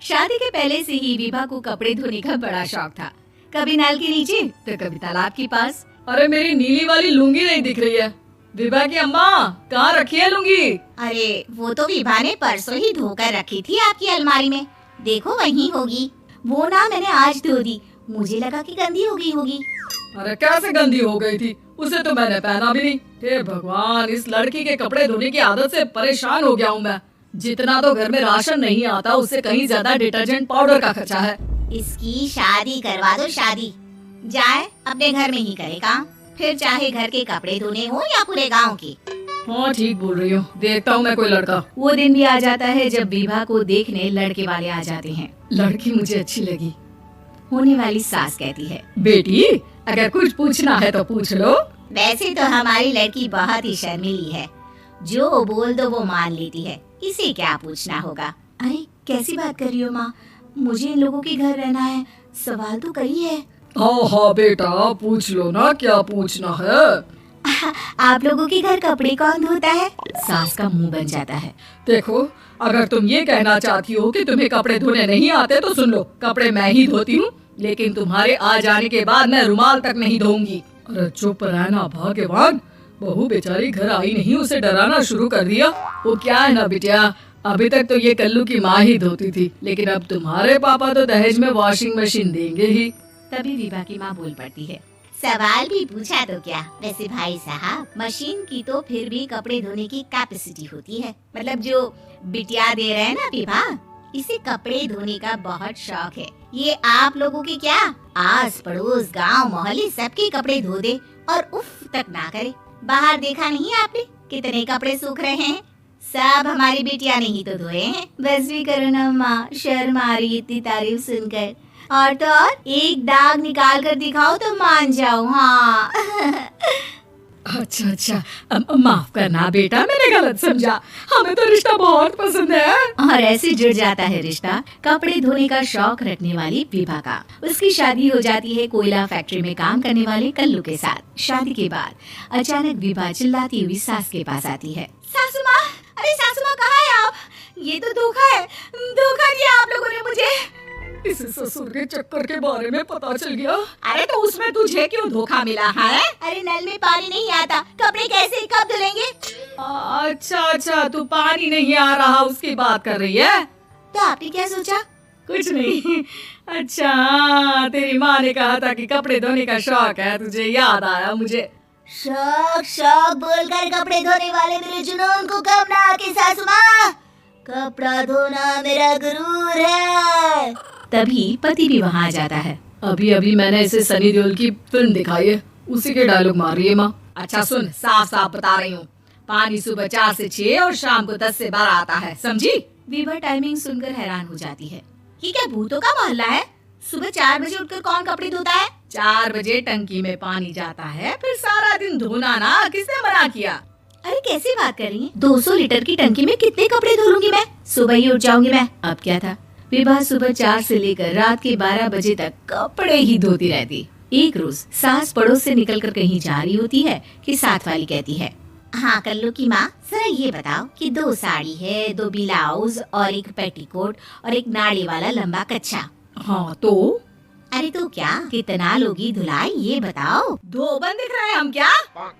शादी के पहले से ही विभा को कपड़े धोने का बड़ा शौक था। कभी नल के नीचे तो कभी तालाब के पास। अरे मेरी नीली वाली लुंगी नहीं दिख रही है। विभा की अम्मा, कहाँ रखी है लुंगी? अरे वो तो विभा ने परसों ही धोकर रखी थी आपकी अलमारी में, देखो वहीं होगी। वो ना मैंने आज धो दी, मुझे लगा कि गंदी हो गई होगी। अरे कैसे गंदी हो गई थी, उसे तो मैंने पहना भी नहीं। हे भगवान, इस लड़की के कपड़े धोने की आदत से परेशान हो गया हूँ मैं। जितना तो घर में राशन नहीं आता, उससे कहीं ज्यादा डिटर्जेंट पाउडर का खर्चा है। इसकी शादी करवा दो, शादी जाए अपने घर में ही करे काम, फिर चाहे घर के कपड़े धोने हो या पूरे गांव के। हाँ ठीक बोल रही हूँ, देखता हूँ मैं कोई लड़का। वो दिन भी आ जाता है जब विभा को देखने लड़के वाले आ जाते हैं। लड़की मुझे अच्छी लगी। होने वाली सास कहती है, बेटी अगर कुछ पूछना है तो पूछ लो। वैसे तो हमारी लड़की बहुत ही शर्मीली है, जो बोल दो वो मान लेती है, इसे क्या पूछना होगा। अरे कैसी बात कर रही हो माँ, मुझे इन लोगों के घर रहना है, सवाल तो कई है। हाँ हाँ बेटा, पूछ लो ना, क्या पूछना है। आप लोगों के घर कपड़े कौन धोता है? सास का मुंह बन जाता है। देखो, अगर तुम ये कहना चाहती हो कि तुम्हें कपड़े धोने नहीं आते तो सुन लो, कपड़े मैं ही धोती हूँ, लेकिन तुम्हारे आ जाने के बाद मैं रुमाल तक नहीं धोऊंगी। अरे चुप रहना भाग्यवान, बहू बेचारी घर आई नहीं, उसे डराना शुरू कर दिया। वो क्या है ना बिटिया, अभी तक तो ये कल्लू की माँ ही धोती थी, लेकिन अब तुम्हारे पापा तो दहेज में वॉशिंग मशीन देंगे ही। तभी विभा की माँ बोल पड़ती है, सवाल भी पूछा तो क्या। वैसे भाई साहब, मशीन की तो फिर भी कपड़े धोने की कैपेसिटी होती है। मतलब जो बिटिया दे रहे हैं ना विभा, इसे कपड़े धोने का बहुत शौक है। ये आप लोगों के क्या, आस पड़ोस गांव मोहल्ले सबके कपड़े धो दे और उफ तक ना करे। बाहर देखा नहीं आपने कितने कपड़े सूख रहे हैं, सब हमारी बिटिया ने ही तो धोए हैं। बस भी करो ना माँ, शर्म आ रही इतनी तारीफ सुनकर। और तो और एक दाग निकाल कर दिखाओ तो मान जाओ। हाँ अच्छा, माफ करना बेटा, मैंने गलत समझा। हमें तो रिश्ता बहुत पसंद है। और ऐसे जुड़ जाता है रिश्ता कपड़े धोने का शौक रखने वाली विभा का। उसकी शादी हो जाती है कोयला फैक्ट्री में काम करने वाले कल्लू के साथ। शादी के बाद अचानक विभा चिल्लाती हुई सास के पास आती है। सासू माँ, अरे सासू माँ कहाँ है आप? ये तो धोखा है, धोखा दिया आप लोगों ने मुझे। इस ससुर के चक्कर के बारे में पता चल गया। अरे तो उसमें तुझे क्यों धोखा मिला है? अरे नल में पानी नहीं आता, कपड़े कैसे कब धुलेंगे? अच्छा, तू पानी नहीं आ रहा उसकी बात कर रही है। तो आपने क्या सोचा? कुछ नहीं। अच्छा, तेरी माँ ने कहा था कि कपड़े धोने का शौक है, तुझे याद आया मुझे। शौक बोलकर कपड़े धोने वाले मेरे जुनून को कब ना आके सासू माँ, कपड़ा धोना मेरा गुरूर है। तभी पति भी वहाँ आ जाता है। अभी मैंने इसे सनी देओल की फिल्म दिखाई है, उसी के डायलॉग मार रही है माँ। अच्छा सुन, साफ बता रही हूँ, पानी सुबह 4 से 6 और शाम को 10 से 12 आता है, समझी? विभा टाइमिंग सुनकर हैरान हो जाती है। ये क्या भूतों का मोहल्ला है? सुबह 4 बजे उठकर कौन कपड़े धोता है? 4 बजे टंकी में पानी जाता है, फिर सारा दिन धोना ना, किसने मना किया? अरे कैसी बात कर रही हैं? 200 लीटर की टंकी में कितने कपड़े धो लूंगी मैं, सुबह ही उठ जाऊंगी मैं। अब क्या था, विभा सुबह 4 से लेकर रात के 12 बजे तक कपड़े ही धोती रहती। एक रोज सास पड़ोस से निकलकर कहीं जा रही होती है कि साथ वाली कहती है, हाँ कल्लू की माँ, जरा ये बताओ कि 2 साड़ी है, 2 ब्लाउज और एक पेटीकोट और एक नाड़ी वाला लंबा कच्छा। हाँ तो? अरे तो क्या, कितना लोगी धुलाई ये बताओ। धोबन दिख रहे हैं हम क्या?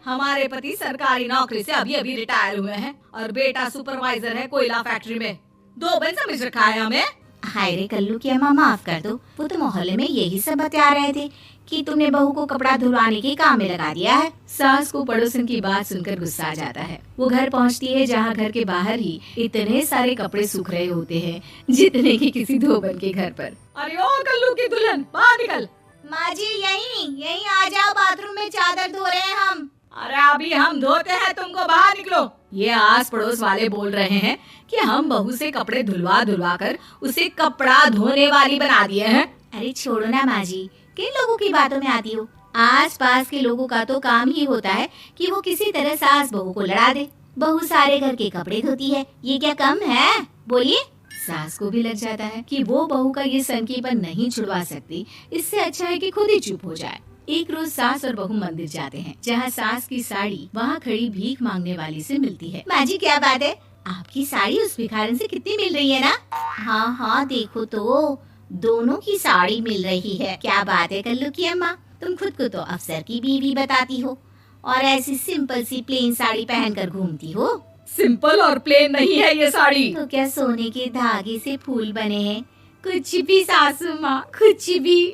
हमारे पति सरकारी नौकरी से अभी रिटायर हुए हैं और बेटा सुपरवाइजर है कोयला फैक्ट्री में। धोबन समझ रखा है हमें? हाय रे कल्लू की अम्मा, माफ कर दो, वो तो मोहल्ले में यही सब बता रहे थे कि तुमने बहू को कपड़ा धुलवाने के काम में लगा दिया है। सास को पड़ोसन की बात सुनकर गुस्सा आ जाता है। वो घर पहुंचती है जहां घर के बाहर ही इतने सारे कपड़े सूख रहे होते हैं जितने कि किसी धोबन के घर पर। अरे ओ कल्लू की दुल्हन, बाहर निकल। माँ जी यहीं आ जाओ, बाथरूम में चादर धो रहे हैं हम। अरे अभी हम धोते हैं, तुमको बाहर निकलो। ये आस पड़ोस वाले बोल रहे हैं कि हम बहू से कपड़े धुलवा कर उसे कपड़ा धोने वाली बना दिए हैं। अरे छोड़ो ना माँ जी, किन लोगों की बातों में आती हो? आस पास के लोगों का तो काम ही होता है कि वो किसी तरह सास बहू को लड़ा दे। बहू सारे घर के कपड़े धोती है, ये क्या कम है? बोलिए। सास को भी लग जाता है कि वो बहू का ये संकीपन नहीं छुड़वा सकती, इससे अच्छा है कि खुद ही चुप हो जाए। एक रोज सास और बहू मंदिर जाते हैं, जहाँ सास की साड़ी वहाँ खड़ी भीख मांगने वाली से मिलती है। माँ जी क्या बात है, आपकी साड़ी उस भिखारन से कितनी मिल रही है ना? हाँ हाँ देखो तो दोनों की साड़ी मिल रही है। क्या बात है कल्लू की अम्मा, तुम खुद को तो अफसर की बीवी बताती हो और ऐसी सिंपल सी प्लेन साड़ी पहनकर घूमती हो। सिंपल और प्लेन नहीं है ये साड़ी। तो क्या सोने के धागे से फूल बने हैं? कुछ भी सासू माँ, कुछ भी।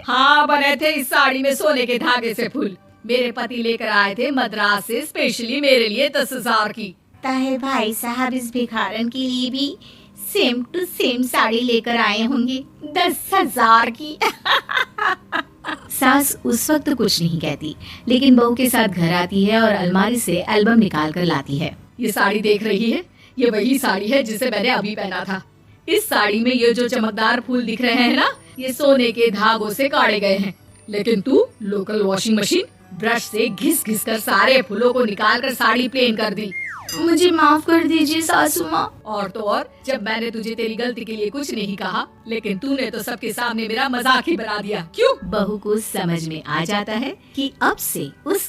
हाँ बने थे इस साड़ी में सोने के धागे से फूल। मेरे पति लेकर आए थे मद्रास से स्पेशली मेरे लिए 10,000 की। ताहे भाई साहब इस भिखारन के लिए भी सेम टू सेम साड़ी लेकर आए होंगे 10,000 की। सास उस वक्त कुछ नहीं कहती, लेकिन बहू के साथ घर आती है और अलमारी से एल्बम निकाल कर लाती है। ये साड़ी देख रही है, ये वही साड़ी है जिसे मैंने अभी पहना था। इस साड़ी में ये जो चमकदार फूल दिख रहे हैं ना, ये सोने के धागों से काटे गए हैं। लेकिन तू लोकल वॉशिंग मशीन ब्रश से घिस घिस कर सारे फूलों को निकाल कर साड़ी प्लेन कर दी। मुझे माफ कर दीजिए सासू माँ। और तो और, जब मैंने तुझे तेरी गलती के लिए कुछ नहीं कहा, लेकिन तूने तो सबके सामने मेरा मजाक ही बना दिया। क्यों? बहू को समझ में आ जाता है कि अब से उस